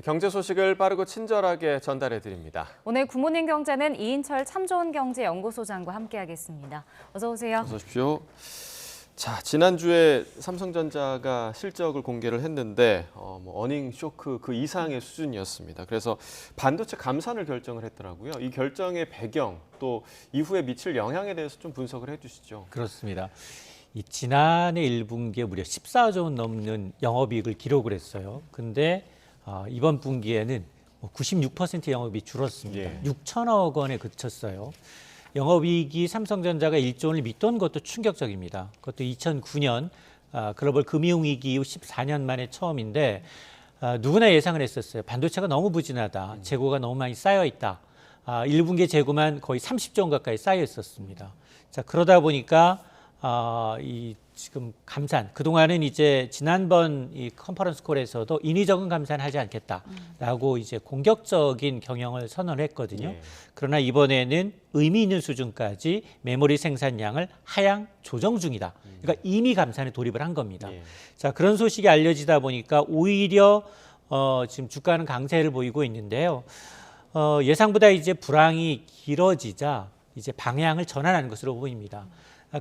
경제 소식을 빠르고 친절하게 전달해 드립니다. 오늘 굿모닝 경제는 이인철 참 좋은 경제연구소장과 함께하겠습니다. 어서 오세요. 어서 오십시오. 자, 지난주에 삼성전자가 실적을 공개를 했는데 어닝 쇼크 그 이상의 수준이었습니다. 그래서 반도체 감산을 결정을 했더라고요. 이 결정의 배경 또 이후에 미칠 영향에 대해서 좀 분석을 해주시죠. 그렇습니다. 이 지난해 1분기에 무려 14조 원 넘는 영업이익을 기록을 했어요. 근데 이번 분기에는 96% 영업이 줄었습니다. 예. 6천억 원에 그쳤어요. 영업이익이 삼성전자가 1조 원을 밑돈 것도 충격적입니다. 그것도 2009년 글로벌 금융위기 이후 14년 만에 처음인데 누구나 예상을 했었어요. 반도체가 너무 부진하다. 재고가 너무 많이 쌓여 있다. 1분기 재고만 거의 30조 원 가까이 쌓여 있었습니다. 자, 그러다 보니까 이 지금 감산, 그동안은 이제 지난번 이 컨퍼런스 콜에서도 인위적인 감산하지 않겠다라고 이제 공격적인 경영을 선언했거든요. 예. 그러나 이번에는 의미 있는 수준까지 메모리 생산량을 하향 조정 중이다. 그러니까 이미 감산에 돌입을 한 겁니다. 예. 자, 그런 소식이 알려지다 보니까 오히려 지금 주가는 강세를 보이고 있는데요. 예상보다 이제 불황이 길어지자 이제 방향을 전환하는 것으로 보입니다.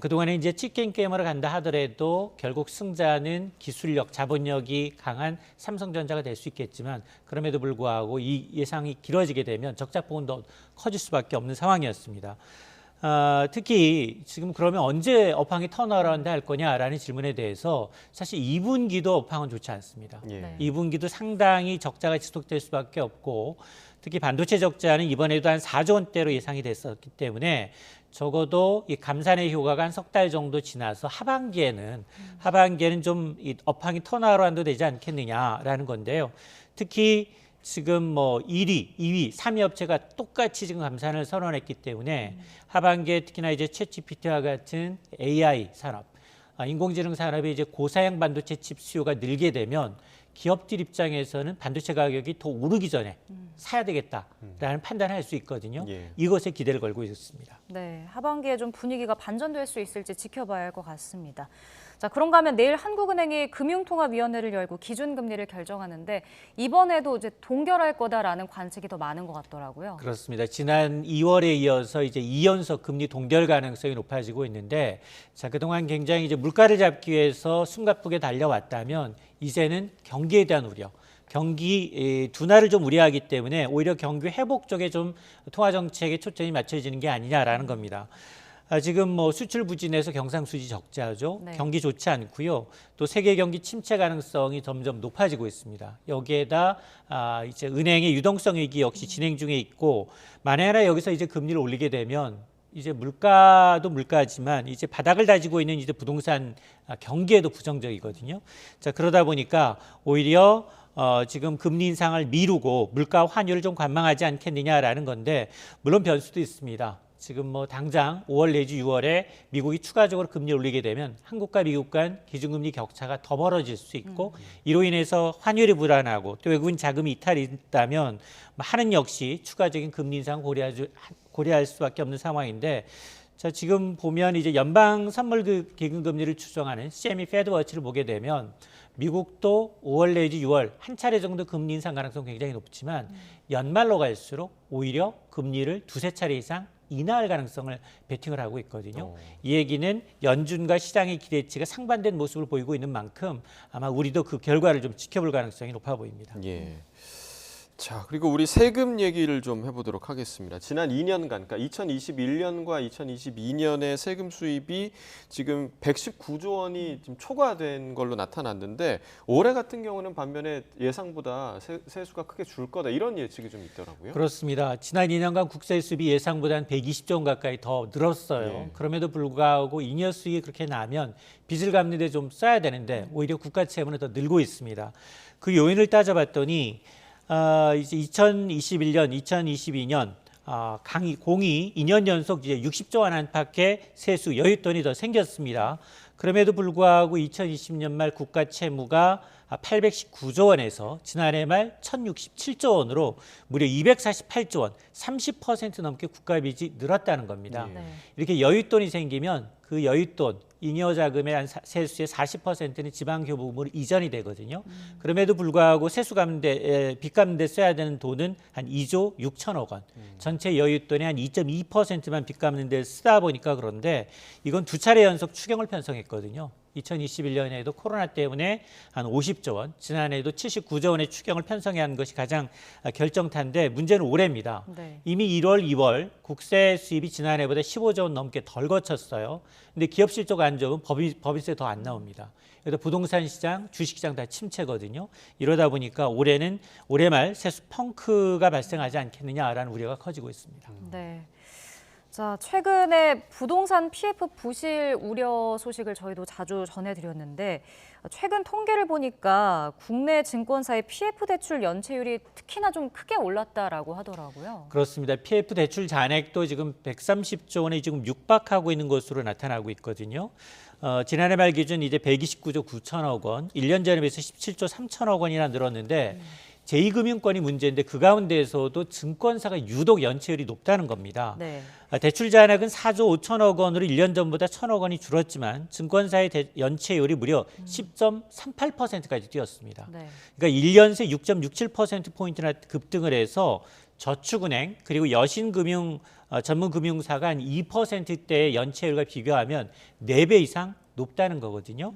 그동안에 이제 치킨 게임으로 간다 하더라도 결국 승자는 기술력, 자본력이 강한 삼성전자가 될 수 있겠지만 그럼에도 불구하고 이 예상이 길어지게 되면 적자폭은 더 커질 수밖에 없는 상황이었습니다. 특히 지금 그러면 언제 업황이 턴어라운드 할 거냐라는 질문에 대해서 사실 2분기도 업황은 좋지 않습니다. 예. 네. 2분기도 상당히 적자가 지속될 수밖에 없고 특히 반도체 적자는 이번에도 한 4조 원대로 예상이 됐었기 때문에 적어도 이 감산의 효과가 한 석 달 정도 지나서 하반기에는 좀 이 업황이 턴어라운드 되지 않겠느냐라는 건데요. 특히 지금 1위, 2위, 3위 업체가 똑같이 지금 감산을 선언했기 때문에 하반기에 특히나 이제 챗GPT와 같은 AI 산업, 인공지능 산업의 이제 고사양 반도체 칩 수요가 늘게 되면 기업들 입장에서는 반도체 가격이 더 오르기 전에 사야 되겠다라는 판단을 할 수 있거든요. 예. 이것에 기대를 걸고 있습니다. 네, 하반기에 좀 분위기가 반전될 수 있을지 지켜봐야 할 것 같습니다. 자, 그런가 하면 내일 한국은행이 금융통화위원회를 열고 기준금리를 결정하는데 이번에도 이제 동결할 거다라는 관측이 더 많은 것 같더라고요. 그렇습니다. 지난 2월에 이어서 이제 2연속 금리 동결 가능성이 높아지고 있는데, 자, 그동안 굉장히 이제 물가를 잡기 위해서 숨가쁘게 달려왔다면 이제는 경기에 대한 우려, 경기 둔화를 좀 우려하기 때문에 오히려 경기 회복 쪽에 좀 통화 정책에 초점이 맞춰지는 게 아니냐라는 겁니다. 지금 수출 부진에서 경상수지 적자죠. 네. 경기 좋지 않고요. 또 세계 경기 침체 가능성이 점점 높아지고 있습니다. 여기에다 이제 은행의 유동성 위기 역시 진행 중에 있고 만에 하나 여기서 이제 금리를 올리게 되면 이제 물가도 물가지만 이제 바닥을 다지고 있는 이제 부동산 경기에도 부정적이거든요. 자, 그러다 보니까 오히려 지금 금리 인상을 미루고 물가 환율을 좀 관망하지 않겠느냐라는 건데 물론 변수도 있습니다. 지금 당장 5월 내지 6월에 미국이 추가적으로 금리를 올리게 되면 한국과 미국 간 기준금리 격차가 더 벌어질 수 있고 이로 인해서 환율이 불안하고 또 외국인 자금이 이탈이 있다면 하는 역시 추가적인 금리 인상 고려할 수밖에 없는 상황인데 자, 지금 보면 이제 연방 선물 기금 금리를 추정하는 CME 페드워치를 보게 되면 미국도 5월 내지 6월 한 차례 정도 금리 인상 가능성 굉장히 높지만 연말로 갈수록 오히려 금리를 두세 차례 이상 인하할 가능성을 베팅을 하고 있거든요. 이 얘기는 연준과 시장의 기대치가 상반된 모습을 보이고 있는 만큼 아마 우리도 그 결과를 좀 지켜볼 가능성이 높아 보입니다. 예. 자, 그리고 우리 세금 얘기를 좀 해보도록 하겠습니다. 지난 2년간, 그러니까 2021년과 2022년의 세금 수입이 지금 119조 원이 지금 초과된 걸로 나타났는데 올해 같은 경우는 반면에 예상보다 세수가 크게 줄 거다 이런 예측이 좀 있더라고요. 그렇습니다. 지난 2년간 국세 수입이 예상보다 한 120조 원 가까이 더 늘었어요. 예. 그럼에도 불구하고 잉여 수익이 그렇게 나면 빚을 갚는 데 좀 써야 되는데 오히려 국가 채무는 더 늘고 있습니다. 그 요인을 따져봤더니 이제 2021년, 2022년 공이 2년 연속 이제 60조 원 안팎의 세수 여윳돈이 더 생겼습니다. 그럼에도 불구하고 2020년 말 국가 채무가 819조 원에서 지난해 말 1067조 원으로 무려 248조 원, 30% 넘게 국가 빚이 늘었다는 겁니다. 네. 이렇게 여윳돈이 생기면 그 여윳돈 잉여 자금의 한 세수의 40%는 지방교부금으로 이전이 되거든요. 그럼에도 불구하고 빚 갚는 데 써야 되는 돈은 한 2조 6천억 원. 전체 여윳돈의 한 2.2%만 빚 갚는 데 쓰다 보니까 그런데 이건 두 차례 연속 추경을 편성했거든요. 2021년에도 코로나 때문에 한 50조 원, 지난해에도 79조 원의 추경을 편성해야 하는 것이 가장 결정타인데 문제는 올해입니다. 네. 이미 1월, 2월 국세 수입이 지난해보다 15조 원 넘게 덜 거쳤어요. 근데 기업 실적 안 좋으면 법인세 더 안 나옵니다. 그래서 부동산 시장, 주식 시장 다 침체거든요. 이러다 보니까 올해는 올해 말 세수 펑크가 발생하지 않겠느냐라는 우려가 커지고 있습니다. 네. 자, 최근에 부동산 PF 부실 우려 소식을 저희도 자주 전해드렸는데 최근 통계를 보니까 국내 증권사의 PF 대출 연체율이 특히나 좀 크게 올랐다라고 하더라고요. 그렇습니다. PF 대출 잔액도 지금 130조 원에 지금 육박하고 있는 것으로 나타나고 있거든요. 지난해 말 기준 이제 129조 9천억 원, 1년 전에 비해서 17조 3천억 원이나 늘었는데 제2금융권이 문제인데 그 가운데에서도 증권사가 유독 연체율이 높다는 겁니다. 네. 대출 잔액은 4조 5천억 원으로 1년 전보다 1천억 원이 줄었지만 증권사의 연체율이 무려 10.38%까지 뛰었습니다. 네. 그러니까 1년 새 6.67%포인트나 급등을 해서 저축은행 그리고 여신금융 전문금융사가 한 2%대의 연체율과 비교하면 4배 이상 높다는 거거든요.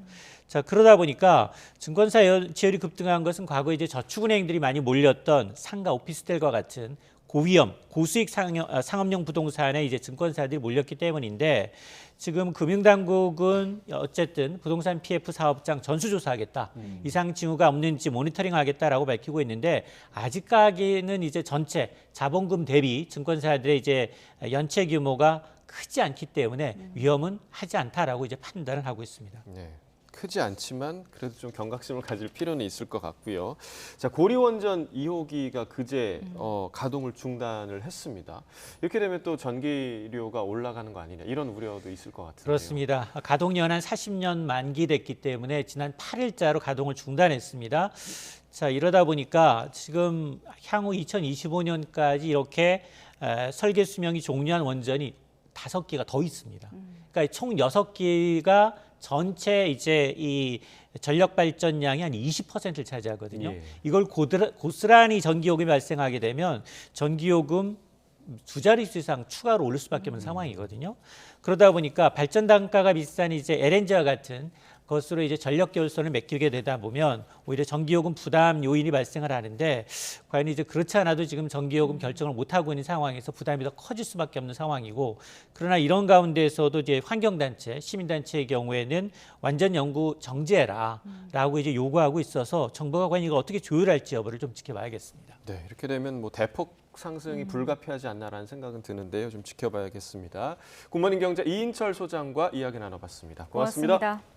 자, 그러다 보니까 증권사 연체율이 급등한 것은 과거 이제 저축은행들이 많이 몰렸던 상가 오피스텔과 같은 고위험, 고수익 상업용 부동산에 이제 증권사들이 몰렸기 때문인데 지금 금융당국은 어쨌든 부동산 PF 사업장 전수조사하겠다. 이상 징후가 없는지 모니터링하겠다라고 밝히고 있는데 아직까지는 이제 전체 자본금 대비 증권사들의 이제 연체 규모가 크지 않기 때문에 위험은 하지 않다라고 이제 판단을 하고 있습니다. 네. 크지 않지만 그래도 좀 경각심을 가질 필요는 있을 것 같고요. 자, 고리원전 2호기가 그제 가동을 중단을 했습니다. 이렇게 되면 또 전기료가 올라가는 거 아니냐 이런 우려도 있을 것 같은데요. 그렇습니다. 가동 연한 40년 만기됐기 때문에 지난 8일자로 가동을 중단했습니다. 자, 이러다 보니까 지금 향후 2025년까지 이렇게 설계 수명이 종료한 원전이 5기가 더 있습니다. 그러니까 총 6기가 전체 이제 이 전력 발전량이 한 20%를 차지하거든요. 예. 이걸 고스란히 전기요금이 발생하게 되면 전기요금 2자릿수 이상 추가로 오를 수밖에 없는 상황이거든요. 그러다 보니까 발전 단가가 비싼 이제 LNG와 같은 것으로 이제 전력 결손을 맡기게 되다 보면 오히려 전기요금 부담 요인이 발생을 하는데 과연 이제 그렇지 않아도 지금 전기요금 결정을 못 하고 있는 상황에서 부담이 더 커질 수밖에 없는 상황이고 그러나 이런 가운데에서도 이제 환경단체, 시민단체의 경우에는 완전 연구 정지해라라고 이제 요구하고 있어서 정부가 과연 이걸 어떻게 조율할지 여부를 좀 지켜봐야겠습니다. 네, 이렇게 되면 뭐 대폭 상승이 불가피하지 않나라는 생각은 드는데요. 좀 지켜봐야겠습니다. 굿모닝 경제 이인철 소장과 이야기 나눠봤습니다. 고맙습니다. 고맙습니다.